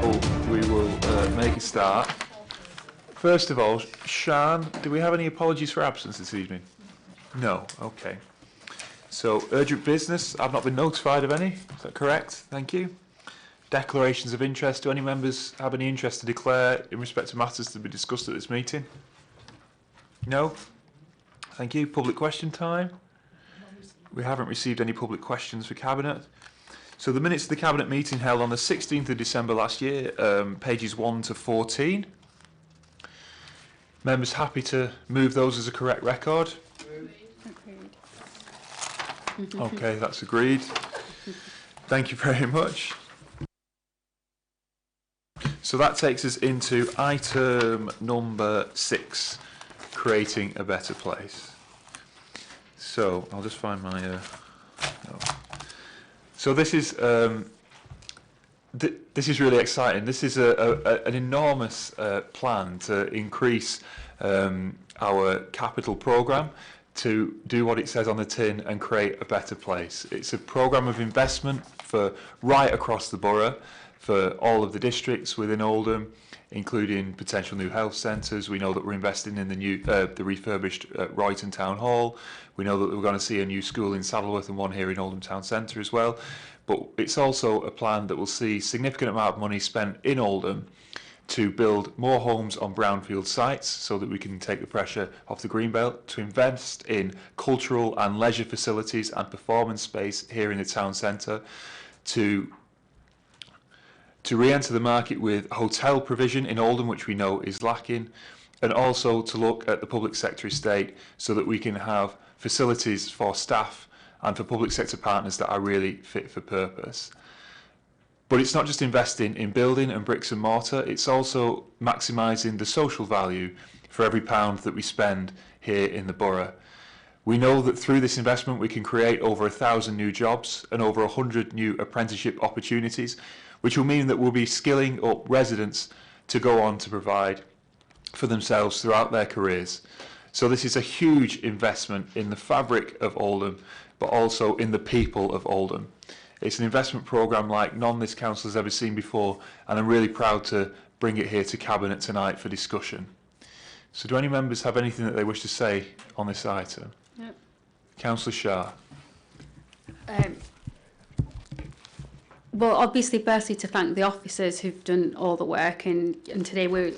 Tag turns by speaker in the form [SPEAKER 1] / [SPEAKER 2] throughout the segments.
[SPEAKER 1] We will make a start. First of all, Sian, do we have any apologies for absence this evening? No, okay. So, urgent business, I've not been notified of any, is that correct? Thank you. Declarations of interest, do any members have any interest to declare in respect to matters to be discussed at this meeting? No? Thank you. Public question time? We haven't received any public questions for Cabinet. So the minutes of the Cabinet meeting held on the 16th of December last year, pages 1 to 14. Members happy to move those as a correct record? Agreed. Okay, that's agreed. Thank you very much. So that takes us into item number 6, creating a better place. So I'll just find my... no. So this is really exciting. This is an enormous plan to increase our capital programme to do what it says on the tin and create a better place. It's a programme of investment for right across the borough, for all of the districts within Oldham, including potential new health centres. We know that we're investing in the refurbished Royton Town Hall. We know that we're going to see a new school in Saddleworth and one here in Oldham Town Centre as well. But it's also a plan that will see significant amount of money spent in Oldham to build more homes on brownfield sites so that we can take the pressure off the Greenbelt, to invest in cultural and leisure facilities and performance space here in the town centre, to re-enter the market with hotel provision in Oldham, which we know is lacking, and also to look at the public sector estate so that we can have facilities for staff and for public sector partners that are really fit for purpose. But it's not just investing in building and bricks and mortar, it's also maximising the social value for every pound that we spend here in the borough. We know that through this investment we can create over 1,000 new jobs and over 100 new apprenticeship opportunities, which will mean that we'll be skilling up residents to go on to provide for themselves throughout their careers. So this is a huge investment in the fabric of Oldham, but also in the people of Oldham. It's an investment programme like none this council has ever seen before, and I'm really proud to bring it here to Cabinet tonight for discussion. So do any members have anything that they wish to say on this item? Yep. Councillor Shah.
[SPEAKER 2] Well, obviously, firstly, to thank the officers who've done all the work, and today we're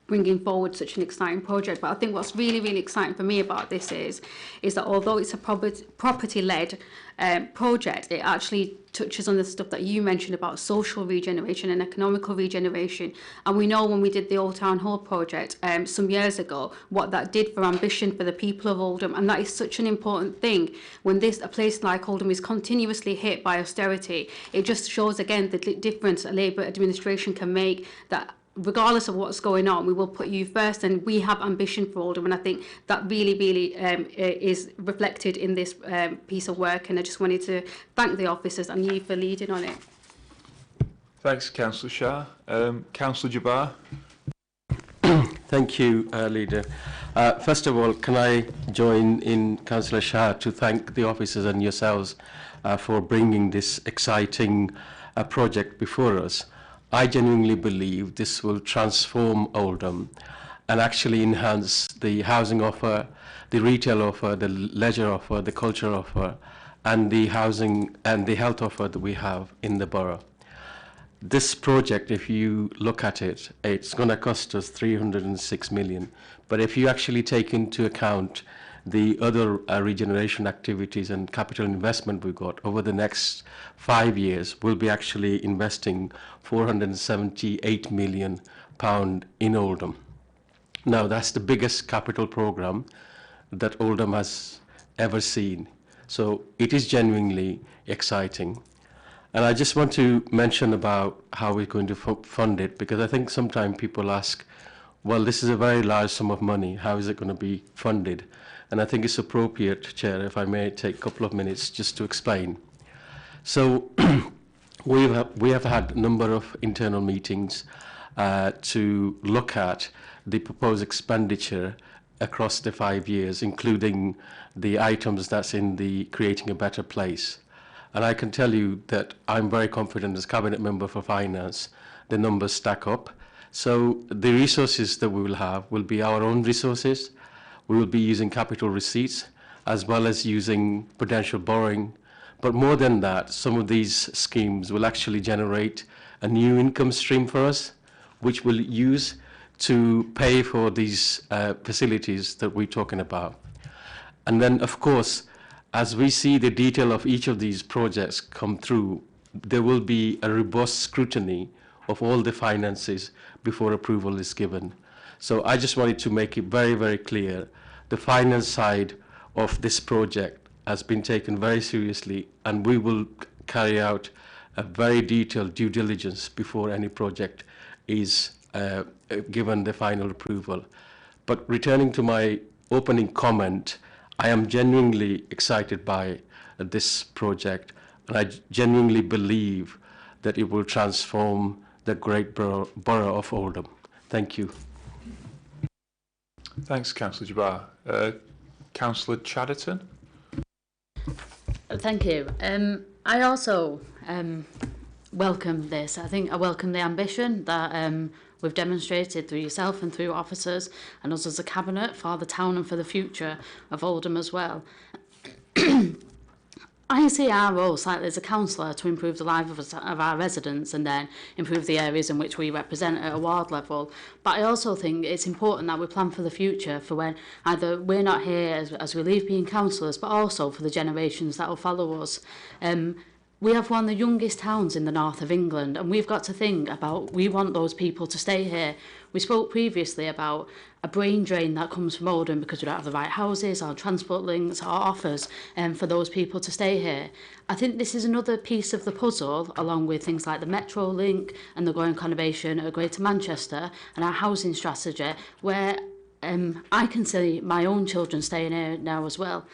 [SPEAKER 2] bringing forward such an exciting project. But I think what's really, really exciting for me about this is that although it's a property-led project, it actually touches on the stuff that you mentioned about social regeneration and economical regeneration. And we know when we did the Old Town Hall project some years ago, what that did for ambition for the people of Oldham. And that is such an important thing. When a place like Oldham is continuously hit by austerity, it just shows again the difference a Labour administration can make, that regardless of what's going on, we will put you first, and we have ambition for Oldham, and I think that really, really is reflected in this piece of work, and I just wanted to thank the officers and you for leading on it.
[SPEAKER 1] Thanks, Councillor Shah. Councillor Jabbar.
[SPEAKER 3] Thank you, Leader. First of all, can I join in Councillor Shah to thank the officers and yourselves for bringing this exciting project before us. I genuinely believe this will transform Oldham and actually enhance the housing offer, the retail offer, the leisure offer, the cultural offer, and the housing and the health offer that we have in the borough. This project, if you look at it, it's going to cost us 306 million. But if you actually take into account the other regeneration activities and capital investment we've got over the next 5 years, we'll be actually investing £478 million in Oldham. Now, that's the biggest capital program that Oldham has ever seen. So it is genuinely exciting. And I just want to mention about how we're going to fund it, because I think sometimes people ask, well, this is a very large sum of money, how is it going to be funded? And I think it's appropriate, Chair, if I may take a couple of minutes just to explain. So we have had a number of internal meetings to look at the proposed expenditure across the 5 years, including the items that's in the Creating a Better Place. And I can tell you that I'm very confident as Cabinet Member for Finance, the numbers stack up. So the resources that we will have will be our own resources. We will be using capital receipts as well as using potential borrowing. But more than that, some of these schemes will actually generate a new income stream for us, which we'll use to pay for these facilities that we're talking about. And then, of course, as we see the detail of each of these projects come through, there will be a robust scrutiny of all the finances before approval is given. So I just wanted to make it very, very clear, the finance side of this project has been taken very seriously, and we will carry out a very detailed due diligence before any project is given the final approval. But returning to my opening comment, I am genuinely excited by this project, and I genuinely believe that it will transform the great borough of Oldham. Thank you.
[SPEAKER 1] Thanks, Councillor Jabbar. Councillor Chatterton?
[SPEAKER 4] Thank you. I also welcome this. I think I welcome the ambition that we've demonstrated through yourself and through officers and us as a cabinet for the town and for the future of Oldham as well. I see our role slightly as a councillor to improve the lives of our residents and then improve the areas in which we represent at a ward level. But I also think it's important that we plan for the future, for when either we're not here as we leave being councillors, but also for the generations that will follow us. We have one of the youngest towns in the north of England, and we've got to think about, we want those people to stay here. We spoke previously about a brain drain that comes from Oldham because we don't have the right houses or transport links or offers for those people to stay here. I think this is another piece of the puzzle, along with things like the Metro link and the growing conurbation of Greater Manchester and our housing strategy, where I can see my own children staying here now as well.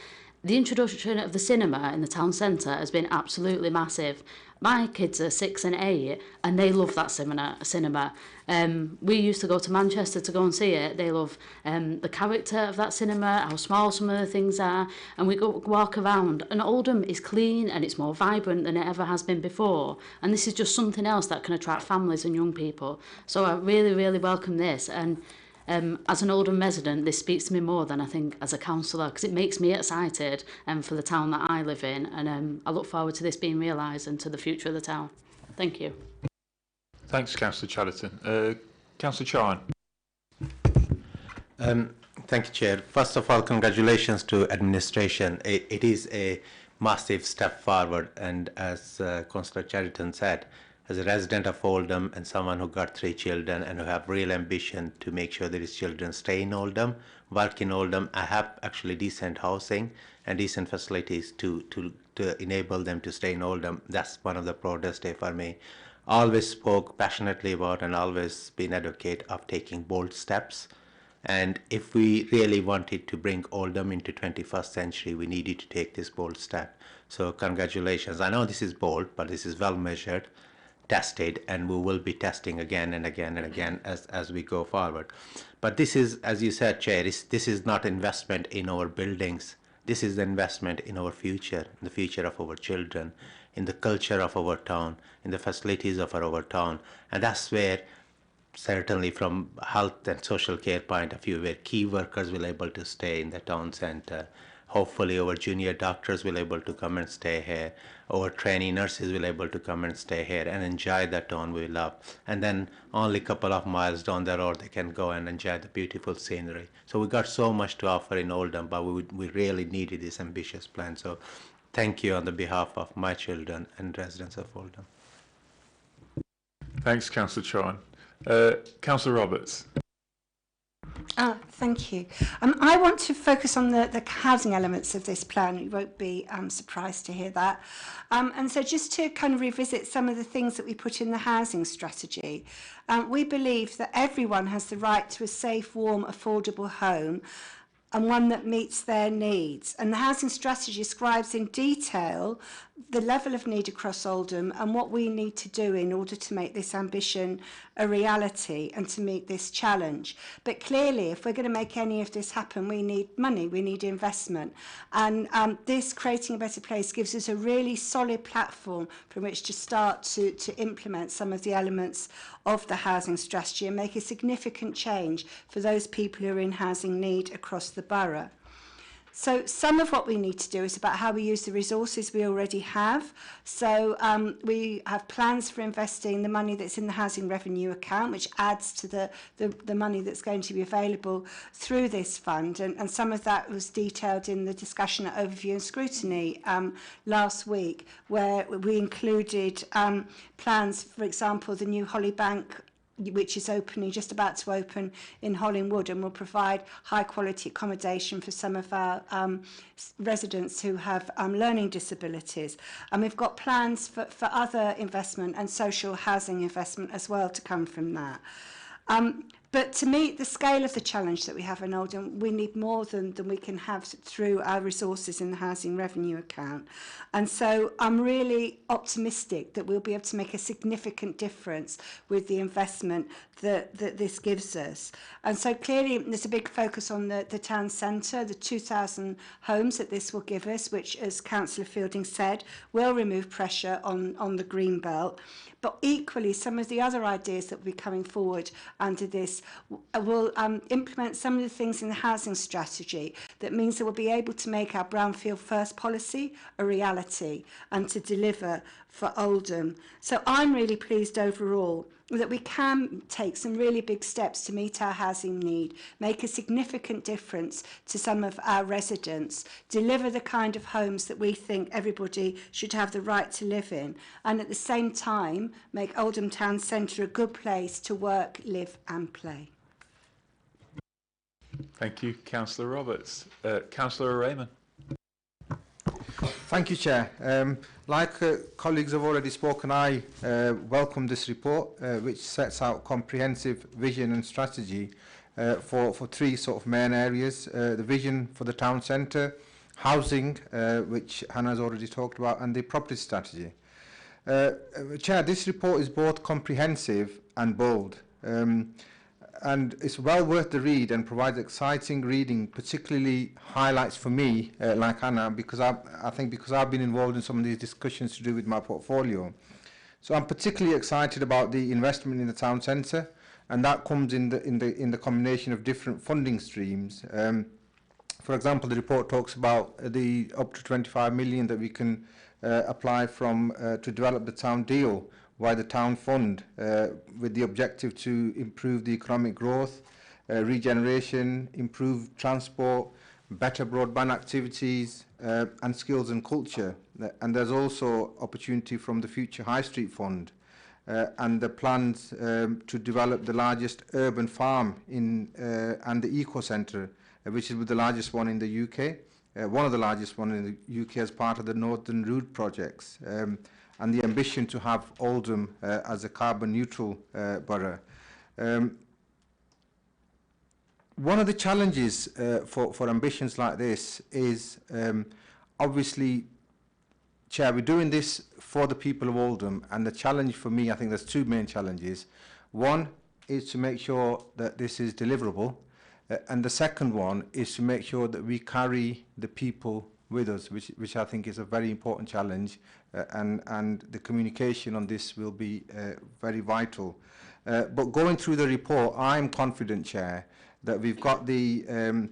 [SPEAKER 4] The introduction of the cinema in the town centre has been absolutely massive. My kids are 6 and 8 and they love that cinema. We used to go to Manchester to go and see it. They love the character of that cinema, how small some of the things are, and we go walk around. And Oldham is clean and it's more vibrant than it ever has been before. And this is just something else that can attract families and young people. So I really, really welcome this. And as an Oldham resident, this speaks to me more than I think as a councillor, because it makes me excited for the town that I live in, and I look forward to this being realised and to the future of the town. Thank you.
[SPEAKER 1] Thanks, Councillor Chatterton. Councillor Charan?
[SPEAKER 5] Thank you, Chair. First of all, congratulations to administration. It is a massive step forward, and as Councillor Chatterton said, as a resident of Oldham and someone who got 3 children and who have real ambition to make sure that his children stay in Oldham, work in Oldham, I have actually decent housing and decent facilities to enable them to stay in Oldham. That's one of the proudest days for me. Always spoke passionately about and always been advocate of taking bold steps. And if we really wanted to bring Oldham into 21st century, we needed to take this bold step. So congratulations. I know this is bold, but this is well measured, tested, and we will be testing again and again and again as we go forward. But this is, as you said, Chair, this is not investment in our buildings. This is the investment in our future, in the future of our children, in the culture of our town, in the facilities of our town. And that's where, certainly from health and social care point of view, where key workers will be able to stay in the town centre. Hopefully our junior doctors will be able to come and stay here. Our trainee nurses will be able to come and stay here and enjoy the town we love. And then only a couple of miles down the road, they can go and enjoy the beautiful scenery. So we got so much to offer in Oldham, but we really needed this ambitious plan. So thank you on the behalf of my children and residents of Oldham.
[SPEAKER 1] Thanks, Councillor Charan. Councillor Roberts?
[SPEAKER 6] Thank you. I want to focus on the housing elements of this plan. You won't be surprised to hear that. And so just to kind of revisit some of the things that we put in the housing strategy, we believe that everyone has the right to a safe, warm, affordable home and one that meets their needs. And the housing strategy describes in detail the level of need across Oldham and what we need to do in order to make this ambition a reality and to meet this challenge. But clearly, if we're going to make any of this happen, we need money, we need investment. And this Creating a Better Place gives us a really solid platform from which to start to implement some of the elements of the housing strategy and make a significant change for those people who are in housing need across the borough. So some of what we need to do is about how we use the resources we already have. So we have plans for investing the money that's in the housing revenue account, which adds to the money that's going to be available through this fund. And some of that was detailed in the discussion at Overview and Scrutiny last week, where we included plans, for example, the new Hollybank, which is opening, just about to open in Hollingwood, and will provide high quality accommodation for some of our residents who have learning disabilities. And we've got plans for other investment and social housing investment as well to come from that. But to meet the scale of the challenge that we have in Oldham, we need more than we can have through our resources in the housing revenue account. And so I'm really optimistic that we'll be able to make a significant difference with the investment that this gives us. And so clearly there's a big focus on the town centre, the 2,000 homes that this will give us, which, as Councillor Fielding said, will remove pressure on the green belt. But equally, some of the other ideas that will be coming forward under this will implement some of the things in the housing strategy that means that we'll be able to make our brownfield first policy a reality and to deliver for Oldham. So I'm really pleased overall that we can take some really big steps to meet our housing need, make a significant difference to some of our residents, deliver the kind of homes that we think everybody should have the right to live in, and at the same time make Oldham Town Centre a good place to work, live and play.
[SPEAKER 1] Thank you, Councillor Roberts. Councillor Raymond.
[SPEAKER 7] Thank you, Chair. Like colleagues have already spoken, I welcome this report, which sets out comprehensive vision and strategy for three sort of main areas. The vision for the town centre, housing, which Hannah's already talked about, and the property strategy. Chair, this report is both comprehensive and bold. And it's well worth the read and provides exciting reading, particularly highlights for me, like Anna, because I think because I've been involved in some of these discussions to do with my portfolio. So I'm particularly excited about the investment in the town centre, and that comes in the combination of different funding streams. For example, the report talks about the up to 25 million that we can apply from to develop the town deal by the town fund, with the objective to improve the economic growth, regeneration, improve transport, better broadband activities, and skills and culture. And there's also opportunity from the Future High Street Fund, and the plans to develop the largest urban farm in and the eco centre, which is the largest one in the UK, one of the largest one in the UK as part of the Northern Route projects. And the ambition to have Oldham as a carbon neutral borough. One of the challenges for ambitions like this is obviously, Chair, we're doing this for the people of Oldham, and the challenge for me, I think there's two main challenges. One is to make sure that this is deliverable, and the second one is to make sure that we carry the people with us, which I think is a very important challenge, and the communication on this will be very vital. But going through the report, I'm confident, Chair, that we've got the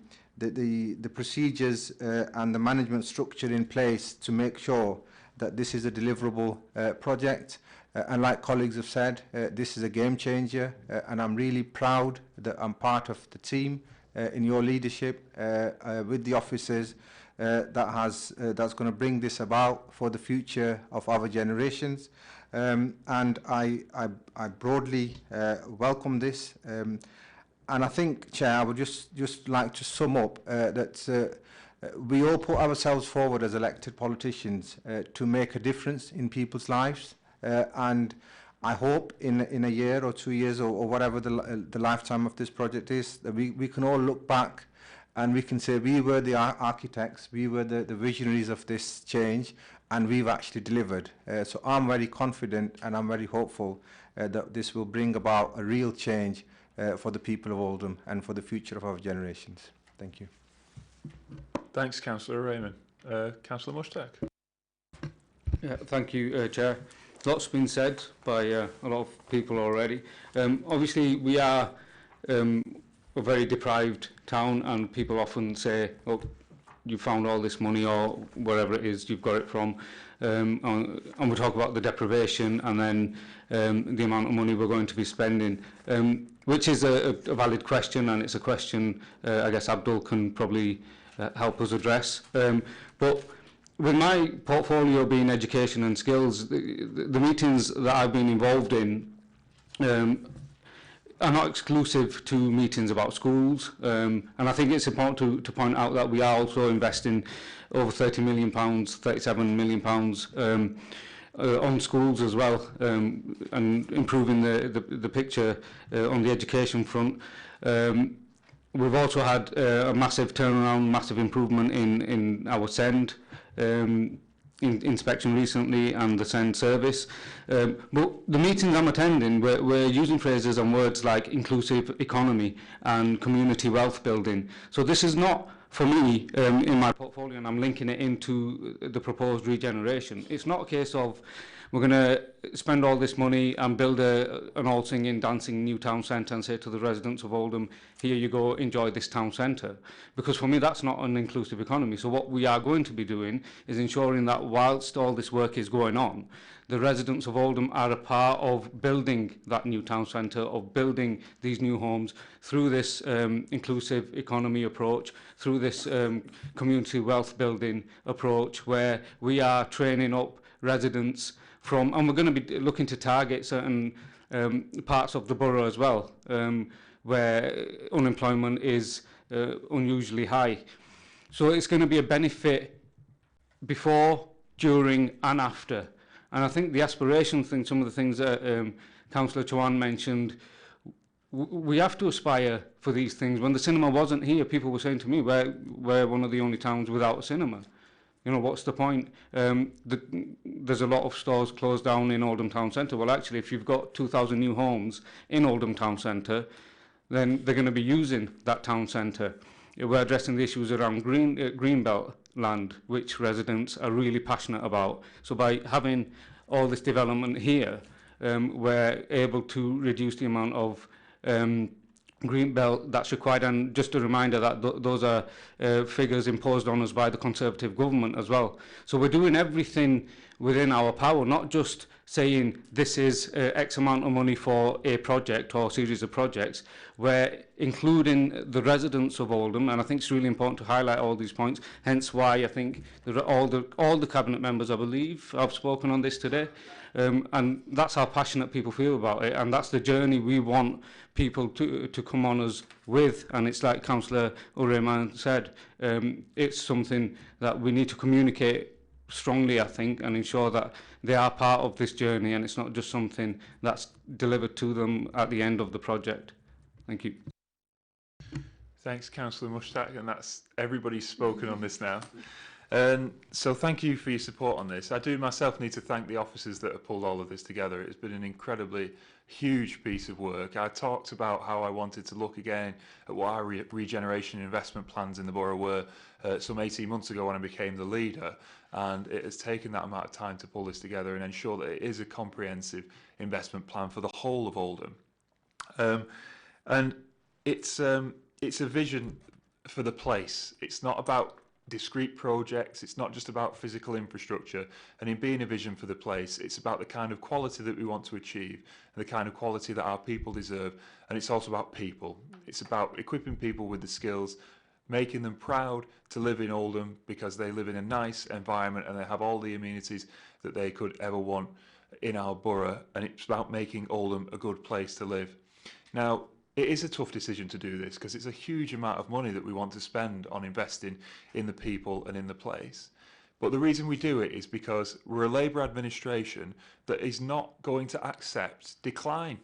[SPEAKER 7] procedures and the management structure in place to make sure that this is a deliverable project. And like colleagues have said, this is a game changer, and I'm really proud that I'm part of the team in your leadership with the officers that's going to bring this about for the future of our generations. And I broadly welcome this. And I think, Chair, I would just like to sum up that we all put ourselves forward as elected politicians to make a difference in people's lives. And I hope in a year or 2 years or whatever the lifetime of this project is, that we can all look back and we can say we were the architects, we were the visionaries of this change, and we've actually delivered. So I'm very confident and I'm very hopeful that this will bring about a real change for the people of Oldham and for the future of our generations. Thank you.
[SPEAKER 1] Thanks, Councillor Raymond. Councillor Mushtaq.
[SPEAKER 8] Yeah, thank you, Chair. Lots been said by a lot of people already. Obviously, we are a very deprived town, and people often say, "Oh, you found all this money," or wherever it is you've got it from. And we talk about the deprivation and then the amount of money we're going to be spending, which is a valid question, and it's a question I guess Abdul can probably help us address. But with my portfolio being education and skills, the meetings that I've been involved in are not exclusive to meetings about schools, and I think it's important to point out that we are also investing over £30 million, £37 million on schools as well, and improving the picture on the education front. We've also had a massive turnaround, massive improvement in our SEND inspection recently, and the SEND service. But the meetings I'm attending, we're using phrases and words like inclusive economy and community wealth building. So this is not, for me, in my portfolio, and I'm linking it into the proposed regeneration. It's not a case of we're going to spend all this money and build an all singing, dancing new town centre and say to the residents of Oldham, here you go, enjoy this town centre. Because for me, that's not an inclusive economy. So what we are going to be doing is ensuring that whilst all this work is going on, the residents of Oldham are a part of building that new town centre, of building these new homes through this inclusive economy approach, through this community wealth building approach, where we are training up residents from, and we're going to be looking to target certain parts of the borough as well, where unemployment is unusually high. So it's going to be a benefit before, during and after. And I think the aspiration thing, some of the things that Councillor Chouhan mentioned, we have to aspire for these things. When the cinema wasn't here, people were saying to me, we're one of the only towns without a cinema. You know, what's the point? There's a lot of stores closed down in Oldham Town Centre. Well, actually, if you've got 2,000 new homes in Oldham Town Centre, then they're going to be using that town centre. We're addressing the issues around greenbelt land, which residents are really passionate about. So by having all this development here, we're able to reduce the amount of green belt that's required. And just a reminder that those are figures imposed on us by the Conservative government as well. So we're doing everything within our power, not just saying this is X amount of money for a project or a series of projects. We're including the residents of Oldham, and I think it's really important to highlight all these points, hence why I think there are all the cabinet members, I believe, have spoken on this today. And that's how passionate people feel about it, and that's the journey we want people to come on us with. And it's like Councillor Ureyman said, it's something that we need to communicate strongly, I think, and ensure that they are part of this journey, and it's not just something that's delivered to them at the end of the project. Thank you.
[SPEAKER 1] Thanks, Councillor Mushtaq, and that's everybody's spoken on this now. So thank you for your support on this. I do myself need to thank the officers that have pulled all of this together. It's been an incredibly huge piece of work. I talked about how I wanted to look again at what our regeneration investment plans in the borough were some 18 months ago when I became the leader, and it has taken that amount of time to pull this together and ensure that it is a comprehensive investment plan for the whole of Oldham. And it's a vision for the place. It's not about discrete projects, it's not just about physical infrastructure, and in being a vision for the place, it's about the kind of quality that we want to achieve and the kind of quality that our people deserve. And it's also about people. It's about equipping people with the skills, making them proud to live in Oldham because they live in a nice environment and they have all the amenities that they could ever want in our borough, and it's about making Oldham a good place to live. Now, it is a tough decision to do this because it's a huge amount of money that we want to spend on investing in the people and in the place. But the reason we do it is because we're a Labour administration that is not going to accept decline.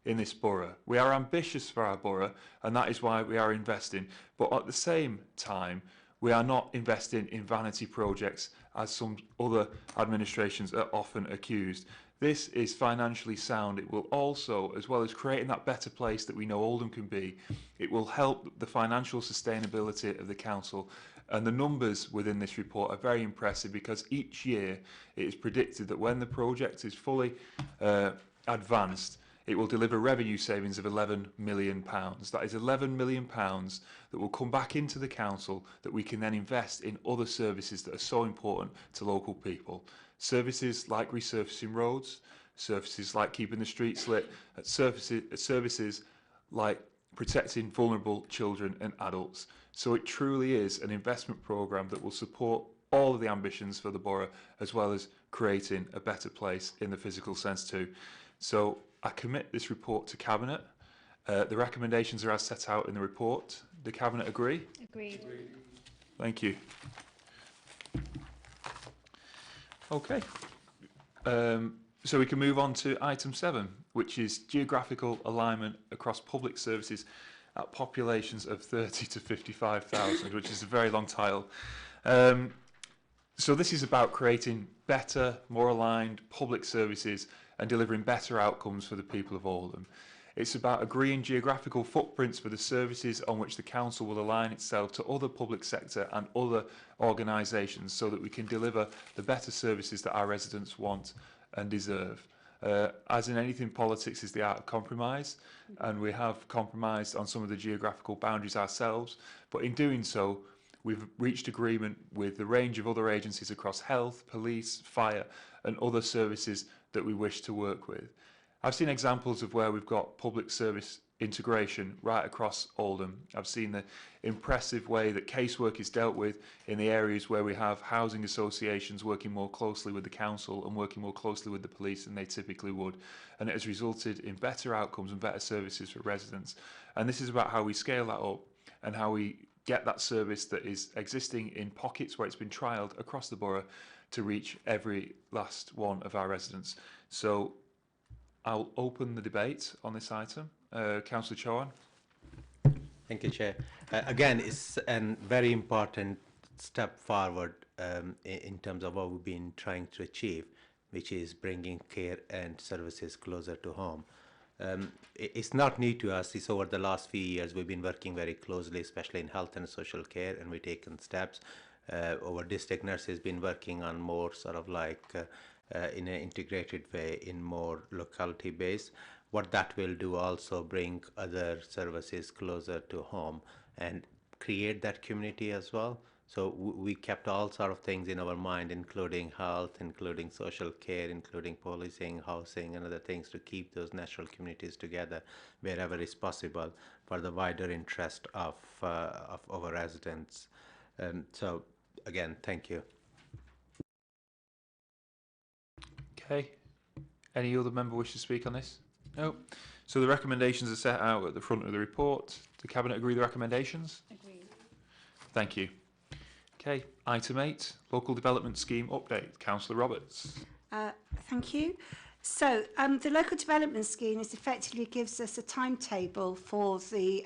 [SPEAKER 1] in this borough. We are ambitious for our borough, and that is why we are investing. But at the same time, we are not investing in vanity projects as some other administrations are often accused. This is financially sound. It will also, as well as creating that better place that we know Oldham can be, it will help the financial sustainability of the council. And the numbers within this report are very impressive, because each year it is predicted that when the project is fully advanced, it will deliver revenue savings of £11 million. That is £11 million that will come back into the council that we can then invest in other services that are so important to local people. Services like resurfacing roads, services like keeping the streets lit, services like protecting vulnerable children and adults. So it truly is an investment programme that will support all of the ambitions for the borough, as well as creating a better place in the physical sense too. So I commit this report to Cabinet. The recommendations are as set out in the report. The Cabinet agree?
[SPEAKER 2] Agreed.
[SPEAKER 1] Thank you. Okay. So we can move on to item 7, which is geographical alignment across public services at populations of 30 to 55,000, which is a very long title. So this is about creating better, more aligned public services and delivering better outcomes for the people of Oldham. It's about agreeing geographical footprints for the services on which the council will align itself to other public sector and other organisations, so that we can deliver the better services that our residents want and deserve. As in anything, politics is the art of compromise, and we have compromised on some of the geographical boundaries ourselves, but in doing so, we've reached agreement with the range of other agencies across health, police, fire and other services that we wish to work with. I've seen examples of where we've got public service integration right across Oldham. I've seen the impressive way that casework is dealt with in the areas where we have housing associations working more closely with the council and working more closely with the police than they typically would. And it has resulted in better outcomes and better services for residents. And this is about how we scale that up and how we get that service that is existing in pockets where it's been trialled across the borough to reach every last one of our residents. So I'll open the debate on this item. Councillor Chowan.
[SPEAKER 5] Thank you, Chair. Again, it's a very important step forward in terms of what we've been trying to achieve, which is bringing care and services closer to home. It's not new to us. It's over the last few years we've been working very closely, especially in health and social care, and we've taken steps. Our district nurse has been working on more sort of like in an integrated way, in more locality based. What that will do also bring other services closer to home and create that community as well. So we kept all sort of things in our mind, including health, including social care, including policing, housing, and other things, to keep those natural communities together wherever is possible for the wider interest of our residents. So again, thank you.
[SPEAKER 1] Okay. Any other member wish to speak on this? No. So the recommendations are set out at the front of the report. The Cabinet agree the recommendations?
[SPEAKER 2] Agreed.
[SPEAKER 1] Thank you. Okay, item 8, Local Development Scheme Update. Councillor Roberts.
[SPEAKER 6] Thank you. So the local development scheme effectively gives us a timetable for the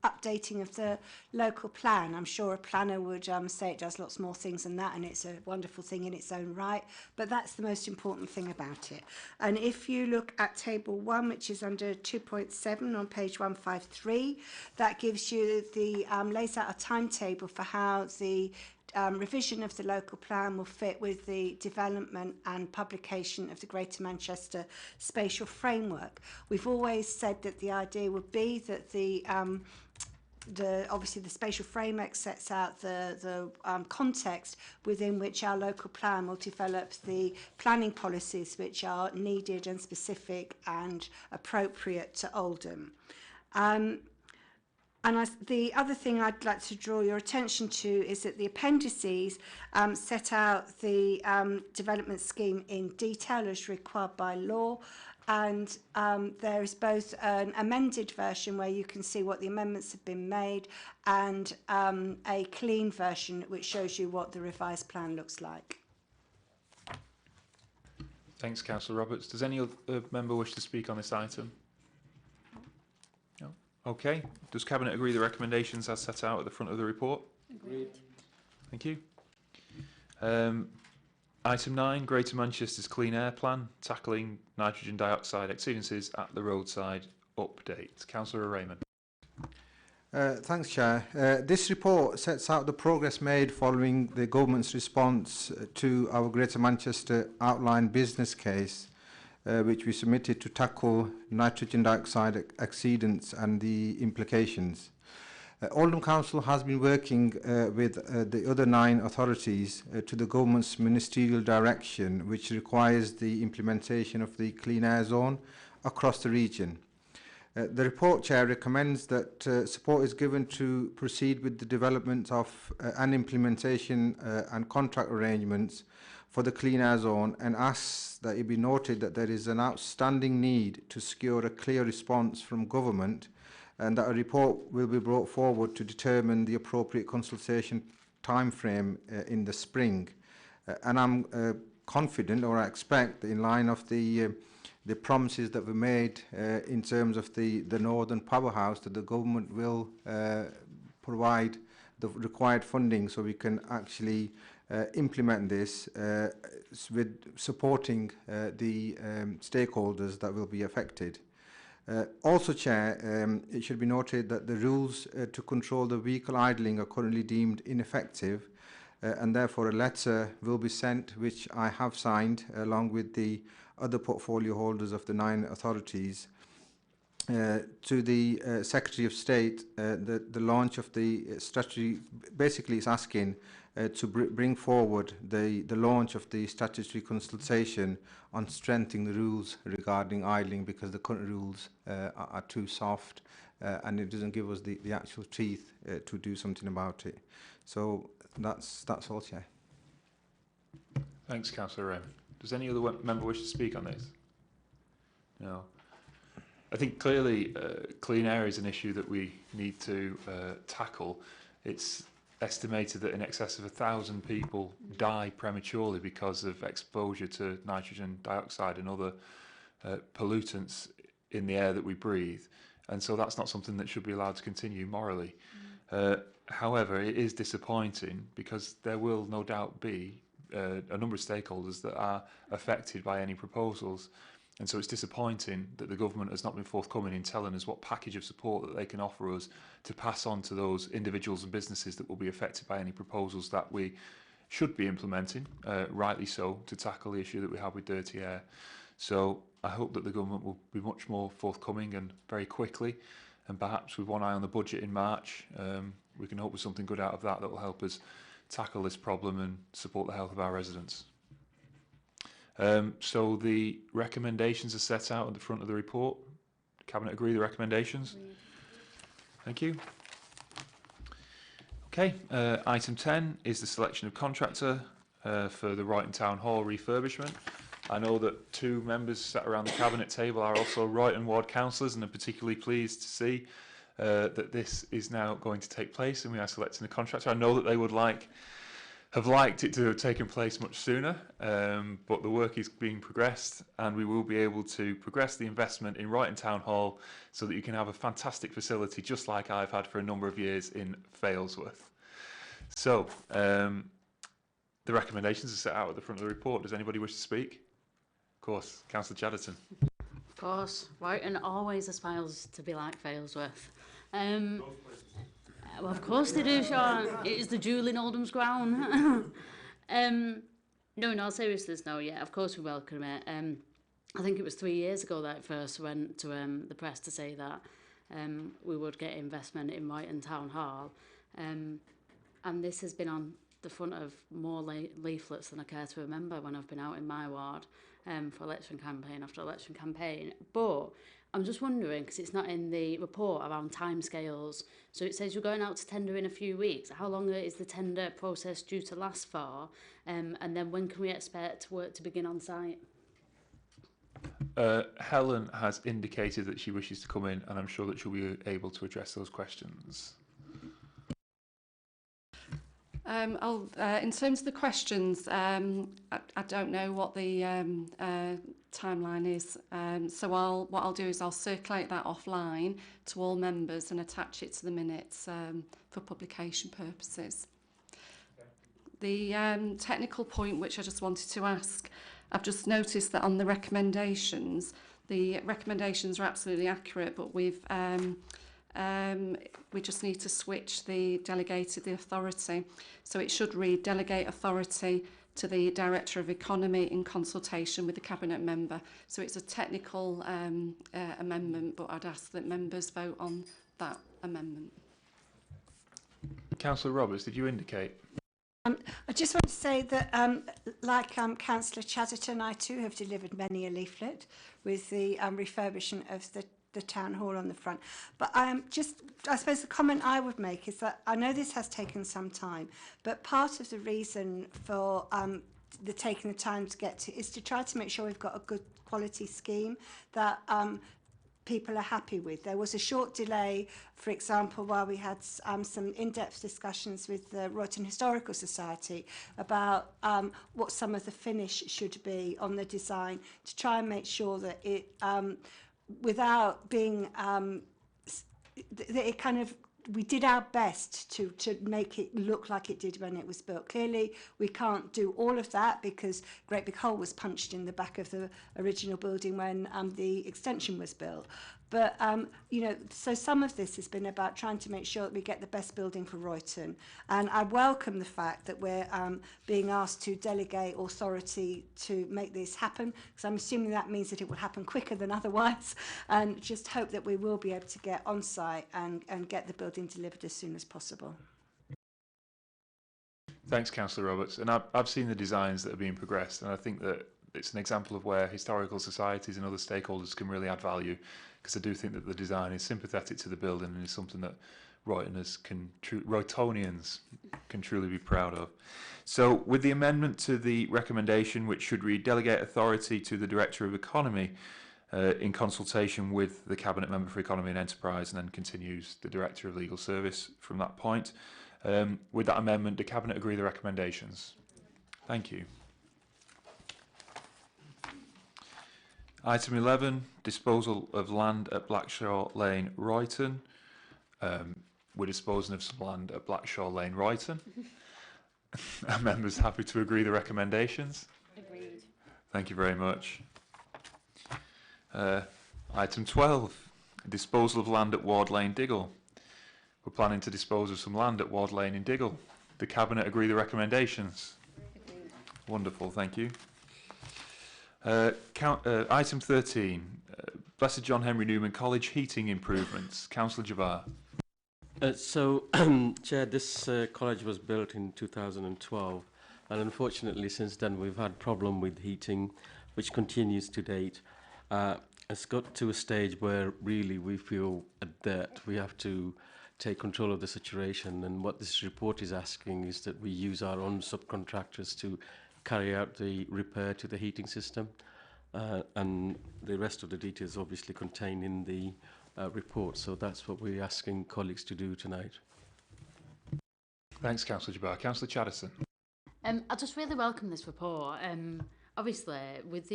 [SPEAKER 6] updating of the local plan. I'm sure a planner would say it does lots more things than that, and it's a wonderful thing in its own right, but that's the most important thing about it. And if you look at table 1, which is under 2.7 on page 153, that gives you the lays out a timetable for how the revision of the local plan will fit with the development and publication of the Greater Manchester Spatial Framework. We've always said that the idea would be that obviously the spatial framework sets out the context within which our local plan will develop the planning policies which are needed and specific and appropriate to Oldham. And the other thing I'd like to draw your attention to is that the appendices set out the development scheme in detail as required by law, and there is both an amended version where you can see what the amendments have been made, and a clean version which shows you what the revised plan looks like.
[SPEAKER 1] Thanks, Councillor Roberts. Does any other member wish to speak on this item? Okay. Does Cabinet agree the recommendations as set out at the front of the report?
[SPEAKER 2] Agreed.
[SPEAKER 1] Thank you. Item 9, Greater Manchester's Clean Air Plan, tackling nitrogen dioxide exceedances at the roadside update. Councillor Raymond.
[SPEAKER 7] Thanks, Chair. This report sets out the progress made following the government's response to our Greater Manchester outline business case, which we submitted to tackle nitrogen dioxide exceedance and the implications. Oldham Council has been working with the other 9 authorities to the government's ministerial direction, which requires the implementation of the clean air zone across the region. The report, Chair, recommends that support is given to proceed with the development of and implementation and contract arrangements for the clean air zone, and asks that it be noted that there is an outstanding need to secure a clear response from government, and that a report will be brought forward to determine the appropriate consultation timeframe in the spring. And I'm confident, or I expect, that in line of the promises that were made in terms of the Northern Powerhouse, that the government will provide the required funding so we can actually implement this with supporting the stakeholders that will be affected. Also, Chair, it should be noted that the rules to control the vehicle idling are currently deemed ineffective, and therefore a letter will be sent, which I have signed along with the other portfolio holders of the 9 authorities, to the Secretary of State. The launch of the strategy basically is asking to bring forward the launch of the statutory consultation on strengthening the rules regarding idling, because the current rules are too soft and it doesn't give us the actual teeth to do something about it. So that's all, Chair.
[SPEAKER 1] Thanks, Councillor Raymond. Does any other member wish to speak on this? No. I think clearly clean air is an issue that we need to tackle. It's estimated that in excess of 1,000 people die prematurely because of exposure to nitrogen dioxide and other pollutants in the air that we breathe. And so that's not something that should be allowed to continue morally. However, it is disappointing because there will no doubt be a number of stakeholders that are affected by any proposals. And so it's disappointing that the government has not been forthcoming in telling us what package of support that they can offer us to pass on to those individuals and businesses that will be affected by any proposals that we should be implementing, rightly so, to tackle the issue that we have with dirty air. So I hope that the government will be much more forthcoming and very quickly, and perhaps with one eye on the budget in March, we can hope with something good out of that that will help us tackle this problem and support the health of our residents. So the recommendations are set out at the front of the report. Cabinet agree the recommendations? Thank you. Okay, item 10 is the selection of contractor for the Royton Town Hall refurbishment. I know that 2 members sat around the Cabinet table are also Royton Ward councillors, and are particularly pleased to see that this is now going to take place and we are selecting a contractor. I know that they would have liked it to have taken place much sooner, but the work is being progressed and we will be able to progress the investment in Royton Town Hall so that you can have a fantastic facility just like I've had for a number of years in Failsworth. So the recommendations are set out at the front of the report. Does anybody wish to speak? Of course, Councillor Chadderton.
[SPEAKER 4] Of course, Royton always aspires to be like Failsworth. Well, of course they do, Sean. It is the jewel in Oldham's crown. No, in all seriousness, no, yeah, of course we welcome it. I think it was 3 years ago that it first went to the press to say that we would get investment in Royton Town Hall. And this has been on the front of more leaflets than I care to remember when I've been out in my ward for election campaign after election campaign. But I'm just wondering, because it's not in the report around timescales, so it says you're going out to tender in a few weeks. How long is the tender process due to last for? And then when can we expect work to begin on site?
[SPEAKER 1] Helen has indicated that she wishes to come in, and I'm sure that she'll be able to address those questions.
[SPEAKER 9] In terms of the questions, I don't know what the timeline is. So what I'll do is I'll circulate that offline to all members and attach it to the minutes for publication purposes. The technical point which I just wanted to ask, I've just noticed that on the recommendations are absolutely accurate, but we just need to switch the authority. So it should read delegate authority to the Director of Economy in consultation with the Cabinet member. So it's a technical amendment, but I'd ask that members vote on that amendment.
[SPEAKER 1] Councillor Roberts, did you indicate?
[SPEAKER 6] I just want to say that, like Councillor Chatterton, I too have delivered many a leaflet with the refurbishment of the town hall on the front. But I suppose the comment I would make is that I know this has taken some time, but part of the reason for taking the time to get to is to try to make sure we've got a good quality scheme that people are happy with. There was a short delay, for example, while we had some in-depth discussions with the Royton Historical Society about what some of the finish should be on the design, to try and make sure that it, without being, that it kind of, we did our best to make it look like it did when it was built. Clearly, we can't do all of that because a great big hole was punched in the back of the original building when the extension was built. But, you know, so some of this has been about trying to make sure that we get the best building for Royton. And I welcome the fact that we're being asked to delegate authority to make this happen, because I'm assuming that means that it will happen quicker than otherwise, and just hope that we will be able to get on site and get the building delivered as soon as possible.
[SPEAKER 1] Thanks, Councillor Roberts. And I've seen the designs that are being progressed, and I think that it's an example of where historical societies and other stakeholders can really add value, because I do think that the design is sympathetic to the building and is something that Roytonians can truly be proud of. So with the amendment to the recommendation, which should read delegate authority to the Director of Economy in consultation with the Cabinet Member for Economy and Enterprise, and then continues the Director of Legal Service from that point. With that amendment, the Cabinet agree the recommendations? Thank you. Item 11, disposal of land at Blackshaw Lane, Royton. We're disposing of some land at Blackshaw Lane, Royton. Are members happy to agree the recommendations?
[SPEAKER 2] Agreed.
[SPEAKER 1] Thank you very much. Item 12, disposal of land at Ward Lane, Diggle. We're planning to dispose of some land at Ward Lane in Diggle. The Cabinet agree the recommendations?
[SPEAKER 2] Agreed.
[SPEAKER 1] Wonderful, thank you. Item 13, Blessed John Henry Newman College heating improvements. Councillor
[SPEAKER 3] Jabbar. Chair, this college was built in 2012, and unfortunately since then we've had problem with heating, which continues to date. It's got to a stage where really we feel that we have to take control of the situation, and what this report is asking is that we use our own subcontractors to carry out the repair to the heating system, and the rest of the details obviously contained in the report. So that's what we're asking colleagues to do tonight.
[SPEAKER 1] Thanks, Councillor Jabbar. Councillor Chatterton.
[SPEAKER 4] I just really welcome this report. Obviously, with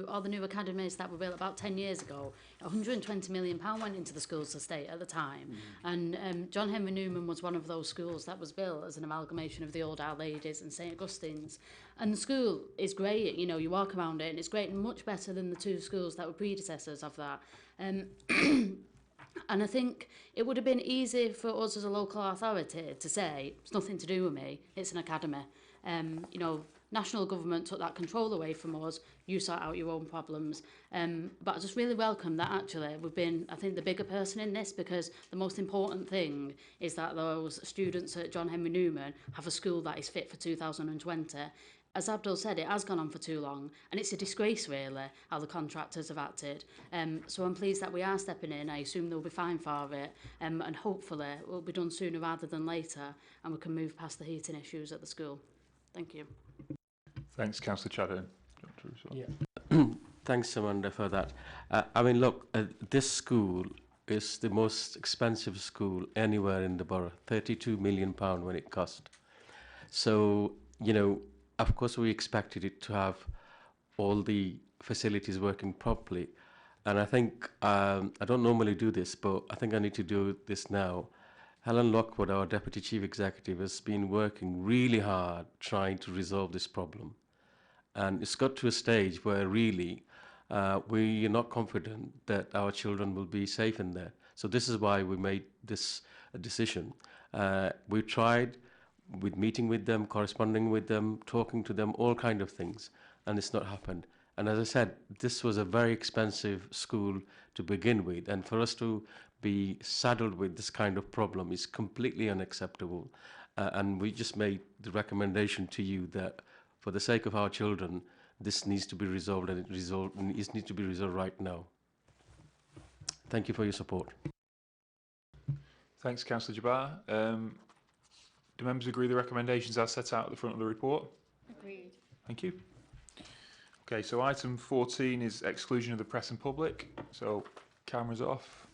[SPEAKER 4] all the new academies that were built about 10 years ago, £120 million went into the schools estate at the time. And John Henry Newman was one of those schools that was built as an amalgamation of the Old Our Ladies and St Augustine's. And the school is great, you know, you walk around it and it's great and much better than the two schools that were predecessors of that. And I think it would have been easy for us as a local authority to say, it's nothing to do with me, it's an academy. You know, national government took that control away from us, you sort out your own problems. But I just really welcome that actually we've been, I think, the bigger person in this, because the most important thing is that those students at John Henry Newman have a school that is fit for 2020. As Abdul said, it has gone on for too long, and it's a disgrace really how the contractors have acted. So I'm pleased that we are stepping in. I assume they'll be fine for it, and hopefully it will be done sooner rather than later, and we can move past the heating issues at the school. Thank you.
[SPEAKER 1] Thanks, Councillor Chatterton.
[SPEAKER 3] Yeah. Thanks, Amanda, for that. I mean, look, this school is the most expensive school anywhere in the borough, £32 million when it cost. So, you know, of course we expected it to have all the facilities working properly. And I think, I don't normally do this, but I think I need to do this now. Helen Lockwood, our Deputy Chief Executive, has been working really hard trying to resolve this problem. And it's got to a stage where really we are not confident that our children will be safe in there. So this is why we made this decision. We tried with meeting with them, corresponding with them, talking to them, all kind of things, and it's not happened. And as I said, this was a very expensive school to begin with, and for us to be saddled with this kind of problem is completely unacceptable. And we just made the recommendation to you that for the sake of our children, this needs to be resolved, and it needs to be resolved right now. Thank you for your support.
[SPEAKER 1] Thanks, Councillor Jabbar. Do members agree the recommendations are set out at the front of the report?
[SPEAKER 2] Agreed.
[SPEAKER 1] Thank you. Okay, so item 14 is exclusion of the press and public. So cameras off.